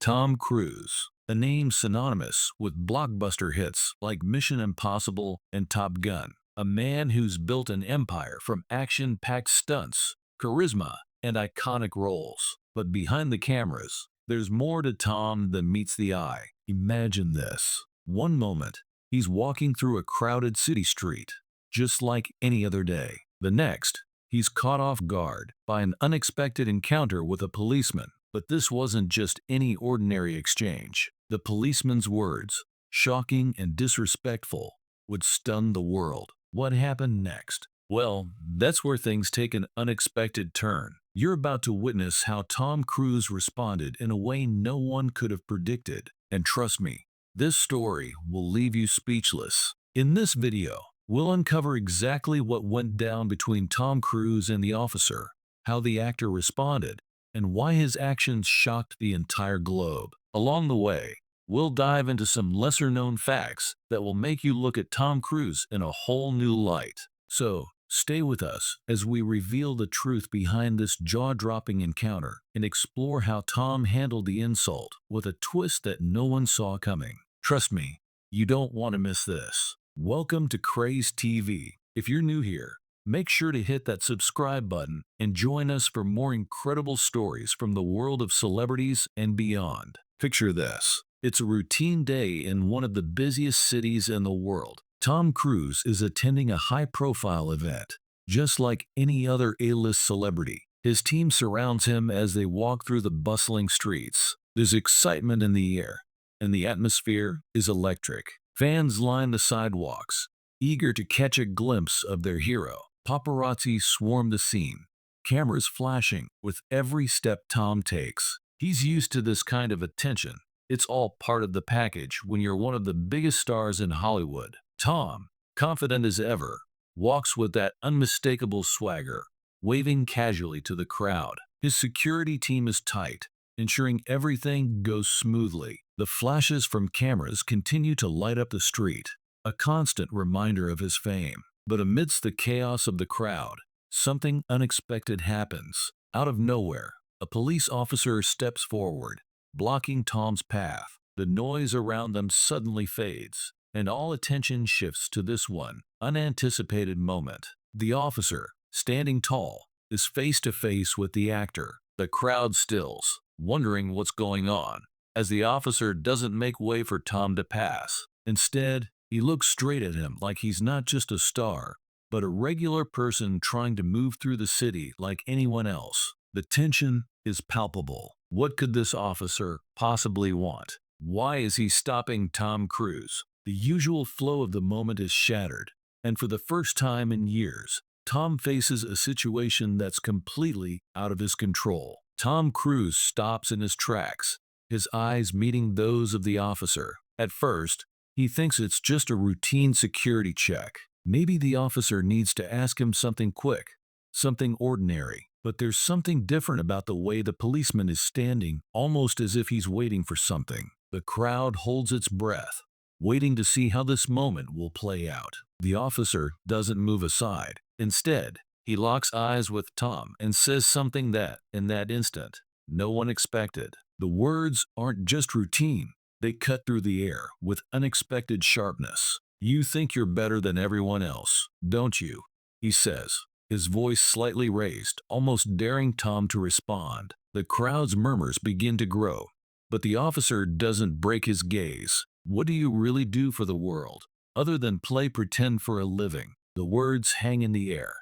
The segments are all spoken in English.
Tom Cruise, a name synonymous with blockbuster hits like Mission Impossible and Top Gun. A man who's built an empire from action-packed stunts, charisma, and iconic roles. But behind the cameras, there's more to Tom than meets the eye. Imagine this. One moment, he's walking through a crowded city street, just like any other day. The next, he's caught off guard by an unexpected encounter with a policeman. But this wasn't just any ordinary exchange. The policeman's words, shocking and disrespectful, would stun the world. What happened next? Well, that's where things take an unexpected turn. You're about to witness how Tom Cruise responded in a way no one could have predicted. And trust me, this story will leave you speechless. In this video, we'll uncover exactly what went down between Tom Cruise and the officer, how the actor responded, and why his actions shocked the entire globe. Along the way, we'll dive into some lesser-known facts that will make you look at Tom Cruise in a whole new light. So, stay with us as we reveal the truth behind this jaw-dropping encounter and explore how Tom handled the insult with a twist that no one saw coming. Trust me, you don't want to miss this. Welcome to Craze TV. If you're new here, make sure to hit that subscribe button and join us for more incredible stories from the world of celebrities and beyond. Picture this. It's a routine day in one of the busiest cities in the world. Tom Cruise is attending a high-profile event. Just like any other A-list celebrity, his team surrounds him as they walk through the bustling streets. There's excitement in the air, and the atmosphere is electric. Fans line the sidewalks, eager to catch a glimpse of their hero. Paparazzi swarm the scene, cameras flashing with every step Tom takes. He's used to this kind of attention. It's all part of the package when you're one of the biggest stars in Hollywood. Tom, confident as ever, walks with that unmistakable swagger, waving casually to the crowd. His security team is tight, ensuring everything goes smoothly. The flashes from cameras continue to light up the street, a constant reminder of his fame. But amidst the chaos of the crowd, something unexpected happens. Out of nowhere, a police officer steps forward, blocking Tom's path. The noise around them suddenly fades, and all attention shifts to this one unanticipated moment. The officer, standing tall, is face to face with the actor. The crowd stills, wondering what's going on, as the officer doesn't make way for Tom to pass. Instead, he looks straight at him like he's not just a star, but a regular person trying to move through the city like anyone else. The tension is palpable. What could this officer possibly want? Why is he stopping Tom Cruise? The usual flow of the moment is shattered, and for the first time in years, Tom faces a situation that's completely out of his control. Tom Cruise stops in his tracks, his eyes meeting those of the officer. At first, he thinks it's just a routine security check. Maybe the officer needs to ask him something quick, something ordinary. But there's something different about the way the policeman is standing, almost as if he's waiting for something. The crowd holds its breath, waiting to see how this moment will play out. The officer doesn't move aside. Instead, he locks eyes with Tom and says something that, in that instant, no one expected. The words aren't just routine. They cut through the air with unexpected sharpness. "You think you're better than everyone else, don't you?" he says, his voice slightly raised, almost daring Tom to respond. The crowd's murmurs begin to grow, but the officer doesn't break his gaze. "What do you really do for the world, other than play pretend for a living?" The words hang in the air,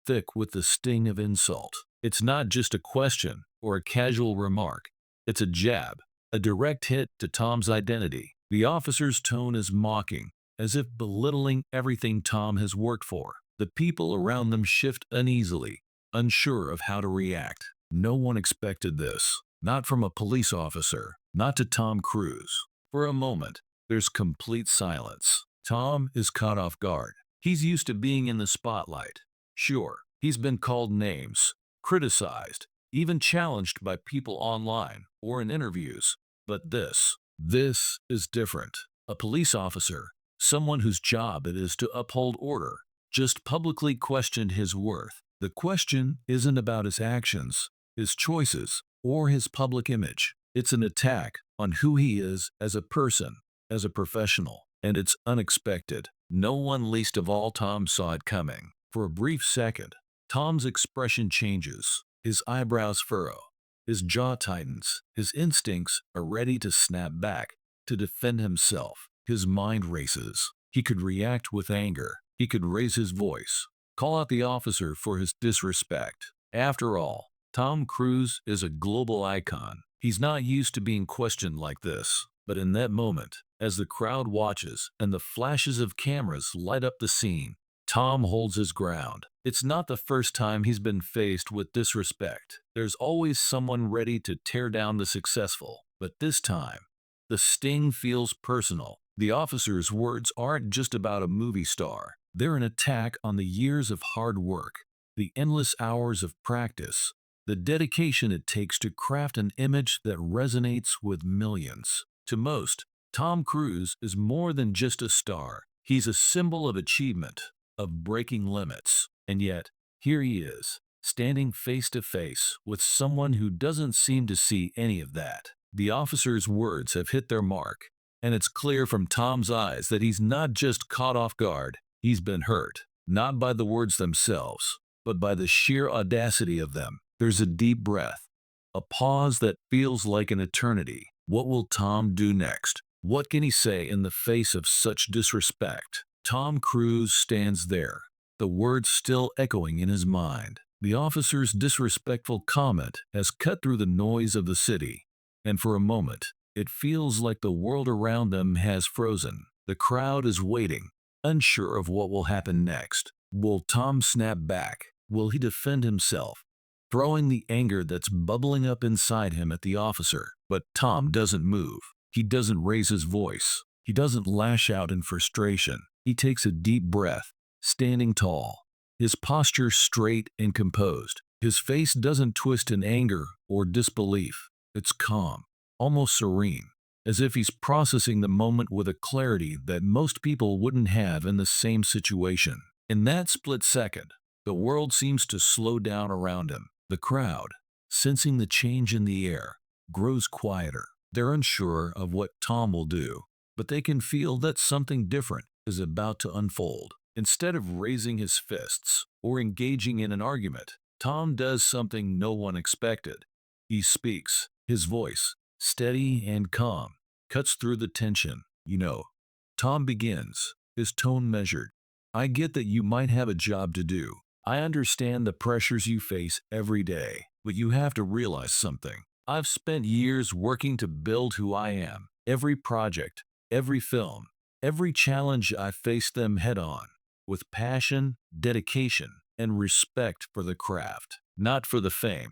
thick with the sting of insult. It's not just a question or a casual remark. It's a jab, a direct hit to Tom's identity. The officer's tone is mocking, as if belittling everything Tom has worked for. The people around them shift uneasily, unsure of how to react. No one expected this. Not from a police officer, not to Tom Cruise. For a moment, there's complete silence. Tom is caught off guard. He's used to being in the spotlight. Sure, he's been called names, criticized, even challenged by people online or in interviews. But this is different. A police officer, someone whose job it is to uphold order, just publicly questioned his worth. The question isn't about his actions, his choices, or his public image. It's an attack on who he is as a person, as a professional, and it's unexpected. No one, least of all Tom, saw it coming. For a brief second, Tom's expression changes. His eyebrows furrow. His jaw tightens. His instincts are ready to snap back, to defend himself. His mind races. He could react with anger. He could raise his voice, call out the officer for his disrespect. After all, Tom Cruise is a global icon. He's not used to being questioned like this. But in that moment, as the crowd watches and the flashes of cameras light up the scene, Tom holds his ground. It's not the first time he's been faced with disrespect. There's always someone ready to tear down the successful. But this time, the sting feels personal. The officer's words aren't just about a movie star. They're an attack on the years of hard work, the endless hours of practice, the dedication it takes to craft an image that resonates with millions. To most, Tom Cruise is more than just a star. He's a symbol of achievement, of breaking limits. And yet, here he is, standing face to face with someone who doesn't seem to see any of that. The officer's words have hit their mark, and it's clear from Tom's eyes that he's not just caught off guard, he's been hurt. Not by the words themselves, but by the sheer audacity of them. There's a deep breath, a pause that feels like an eternity. What will Tom do next? What can he say in the face of such disrespect? Tom Cruise stands there, the words still echoing in his mind. The officer's disrespectful comment has cut through the noise of the city, and for a moment, it feels like the world around them has frozen. The crowd is waiting, unsure of what will happen next. Will Tom snap back? Will he defend himself, throwing the anger that's bubbling up inside him at the officer? But Tom doesn't move. He doesn't raise his voice. He doesn't lash out in frustration. He takes a deep breath, standing tall, his posture straight and composed. His face doesn't twist in anger or disbelief. It's calm, almost serene, as if he's processing the moment with a clarity that most people wouldn't have in the same situation. In that split second, the world seems to slow down around him. The crowd, sensing the change in the air, grows quieter. They're unsure of what Tom will do, but they can feel that something different is about to unfold. Instead of raising his fists or engaging in an argument, Tom does something no one expected. He speaks. His voice, steady and calm, cuts through the tension. Tom begins, his tone measured. I get that you might have a job to do. I understand the pressures you face every day, but you have to realize something. I've spent years working to build who I am. Every project, every film, every challenge, I faced them head on, with passion, dedication, and respect for the craft. Not for the fame,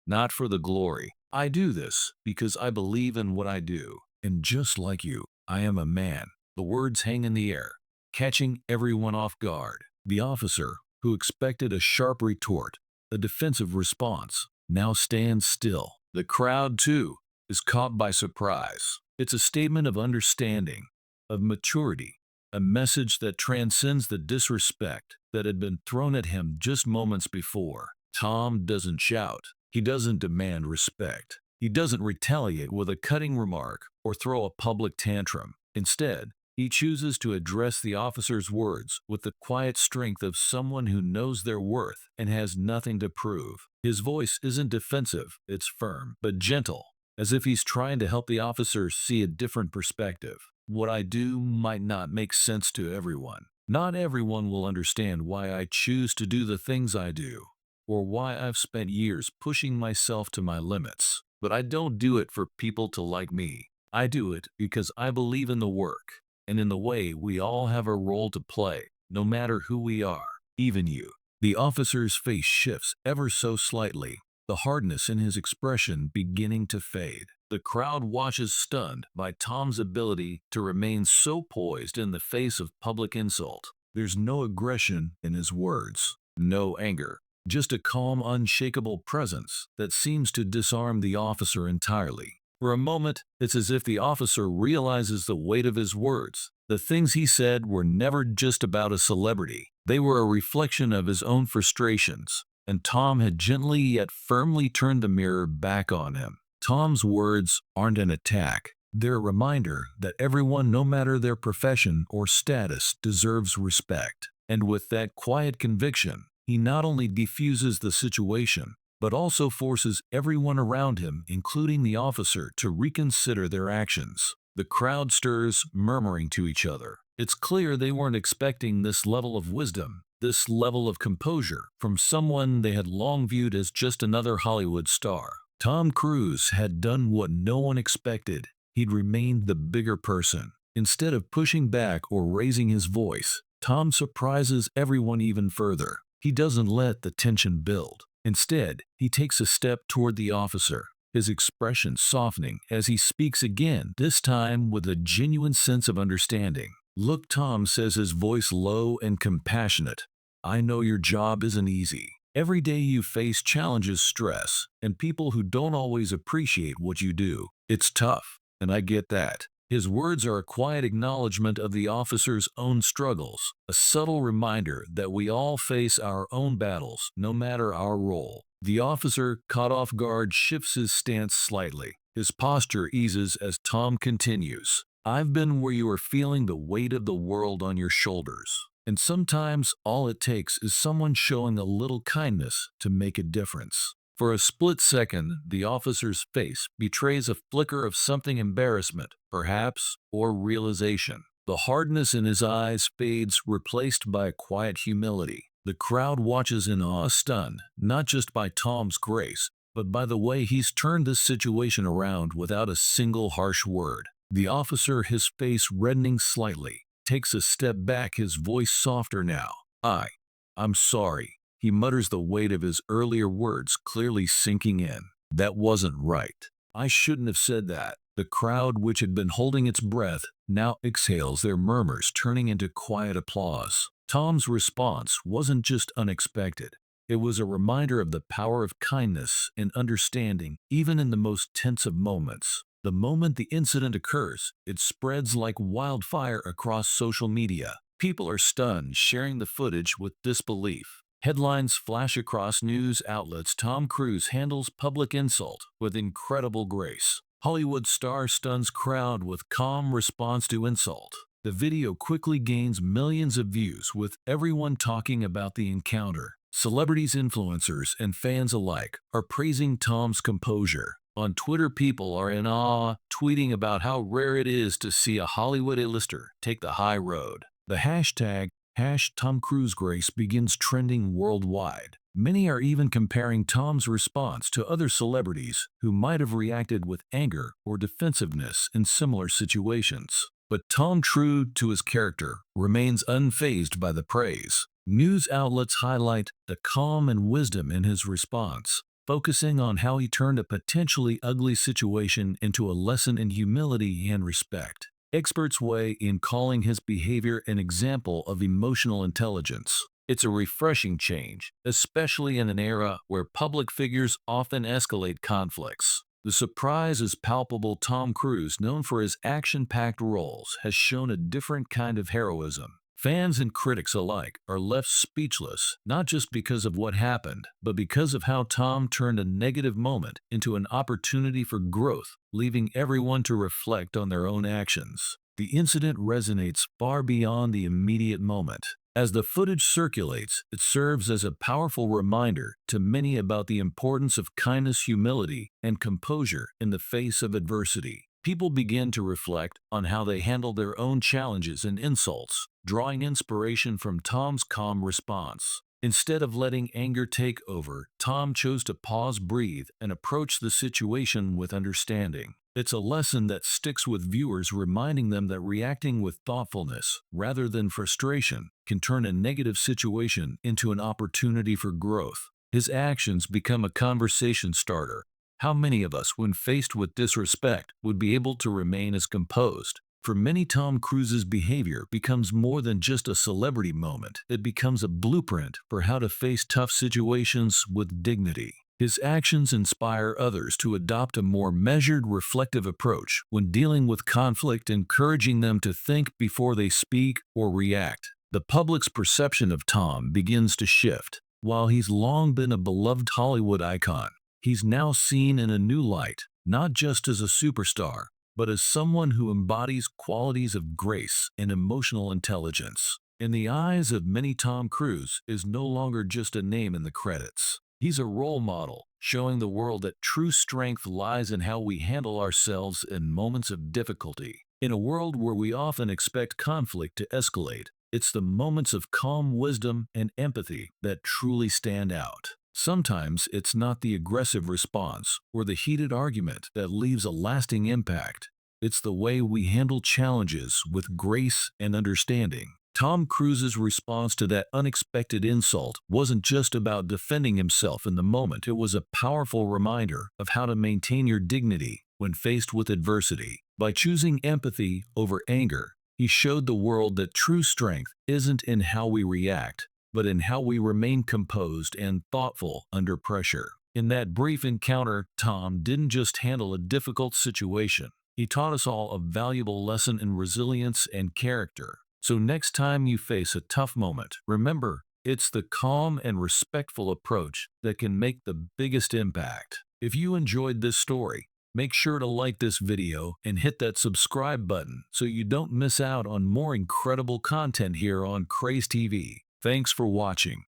not for the glory. I do this because I believe in what I do. And just like you, I am a man. The words hang in the air, catching everyone off guard. The officer, who expected a sharp retort, a defensive response, now stands still. The crowd, too, is caught by surprise. It's a statement of understanding, of maturity, a message that transcends the disrespect that had been thrown at him just moments before. Tom doesn't shout. He doesn't demand respect. He doesn't retaliate with a cutting remark or throw a public tantrum. Instead, he chooses to address the officer's words with the quiet strength of someone who knows their worth and has nothing to prove. His voice isn't defensive, it's firm, but gentle, as if he's trying to help the officer see a different perspective. What I do might not make sense to everyone. Not everyone will understand why I choose to do the things I do, or why I've spent years pushing myself to my limits. But I don't do it for people to like me. I do it because I believe in the work, and in the way we all have a role to play, no matter who we are, even you. The officer's face shifts ever so slightly, the hardness in his expression beginning to fade. The crowd watches stunned by Tom's ability to remain so poised in the face of public insult. There's no aggression in his words, no anger, just a calm, unshakable presence that seems to disarm the officer entirely. For a moment, it's as if the officer realizes the weight of his words. The things he said were never just about a celebrity. They were a reflection of his own frustrations, and Tom had gently yet firmly turned the mirror back on him. Tom's words aren't an attack. They're a reminder that everyone, no matter their profession or status, deserves respect. And with that quiet conviction, he not only defuses the situation, but also forces everyone around him, including the officer, to reconsider their actions. The crowd stirs, murmuring to each other. It's clear they weren't expecting this level of wisdom, this level of composure, from someone they had long viewed as just another Hollywood star. Tom Cruise had done what no one expected. He'd remained the bigger person. Instead of pushing back or raising his voice, Tom surprises everyone even further. He doesn't let the tension build. Instead, he takes a step toward the officer, his expression softening as he speaks again, this time with a genuine sense of understanding. "Look," Tom says, his voice low and compassionate. "I know your job isn't easy. Every day you face challenges, stress, and people who don't always appreciate what you do. It's tough, and I get that." His words are a quiet acknowledgement of the officer's own struggles, a subtle reminder that we all face our own battles, no matter our role. The officer, caught off guard, shifts his stance slightly. His posture eases as Tom continues. "I've been where you are feeling the weight of the world on your shoulders. And sometimes all it takes is someone showing a little kindness to make a difference." For a split second, the officer's face betrays a flicker of something: embarrassment, perhaps, or realization. The hardness in his eyes fades, replaced by a quiet humility. The crowd watches in awe, stunned, not just by Tom's grace, but by the way he's turned this situation around without a single harsh word. The officer, his face reddening slightly, takes a step back, his voice softer now. I'm sorry." He mutters, the weight of his earlier words clearly sinking in. "That wasn't right. I shouldn't have said that." The crowd, which had been holding its breath, now exhales, their murmurs turning into quiet applause. Tom's response wasn't just unexpected. It was a reminder of the power of kindness and understanding, even in the most tense of moments. The moment the incident occurs, it spreads like wildfire across social media. People are stunned, sharing the footage with disbelief. Headlines flash across news outlets. "Tom Cruise handles public insult with incredible grace." "Hollywood star stuns crowd with calm response to insult." The video quickly gains millions of views, with everyone talking about the encounter. Celebrities, influencers, and fans alike are praising Tom's composure. On Twitter, people are in awe, tweeting about how rare it is to see a Hollywood A-lister take the high road. The hashtag #TomCruiseGrace begins trending worldwide. Many are even comparing Tom's response to other celebrities who might have reacted with anger or defensiveness in similar situations. But Tom, true to his character, remains unfazed by the praise. News outlets highlight the calm and wisdom in his response, focusing on how he turned a potentially ugly situation into a lesson in humility and respect. Experts weigh in, calling his behavior an example of emotional intelligence. It's a refreshing change, especially in an era where public figures often escalate conflicts. The surprise is palpable. Tom Cruise, known for his action-packed roles, has shown a different kind of heroism. Fans and critics alike are left speechless, not just because of what happened, but because of how Tom turned a negative moment into an opportunity for growth, leaving everyone to reflect on their own actions. The incident resonates far beyond the immediate moment. As the footage circulates, it serves as a powerful reminder to many about the importance of kindness, humility, and composure in the face of adversity. People begin to reflect on how they handle their own challenges and insults, drawing inspiration from Tom's calm response. Instead of letting anger take over, Tom chose to pause, breathe, and approach the situation with understanding. It's a lesson that sticks with viewers, reminding them that reacting with thoughtfulness, rather than frustration, can turn a negative situation into an opportunity for growth. His actions become a conversation starter. How many of us, when faced with disrespect, would be able to remain as composed? For many, Tom Cruise's behavior becomes more than just a celebrity moment. It becomes a blueprint for how to face tough situations with dignity. His actions inspire others to adopt a more measured, reflective approach when dealing with conflict, encouraging them to think before they speak or react. The public's perception of Tom begins to shift. While he's long been a beloved Hollywood icon, he's now seen in a new light. not just as a superstar, but as someone who embodies qualities of grace and emotional intelligence. In the eyes of many, Tom Cruise is no longer just a name in the credits. He's a role model, showing the world that true strength lies in how we handle ourselves in moments of difficulty. In a world where we often expect conflict to escalate, it's the moments of calm wisdom and empathy that truly stand out. Sometimes it's not the aggressive response or the heated argument that leaves a lasting impact. It's the way we handle challenges with grace and understanding. Tom Cruise's response to that unexpected insult wasn't just about defending himself in the moment, it was a powerful reminder of how to maintain your dignity when faced with adversity. By choosing empathy over anger, he showed the world that true strength isn't in how we react, but in how we remain composed and thoughtful under pressure. In that brief encounter, Tom didn't just handle a difficult situation. He taught us all a valuable lesson in resilience and character. So next time you face a tough moment, remember, it's the calm and respectful approach that can make the biggest impact. If you enjoyed this story, make sure to like this video and hit that subscribe button so you don't miss out on more incredible content here on Craze TV. Thanks for watching.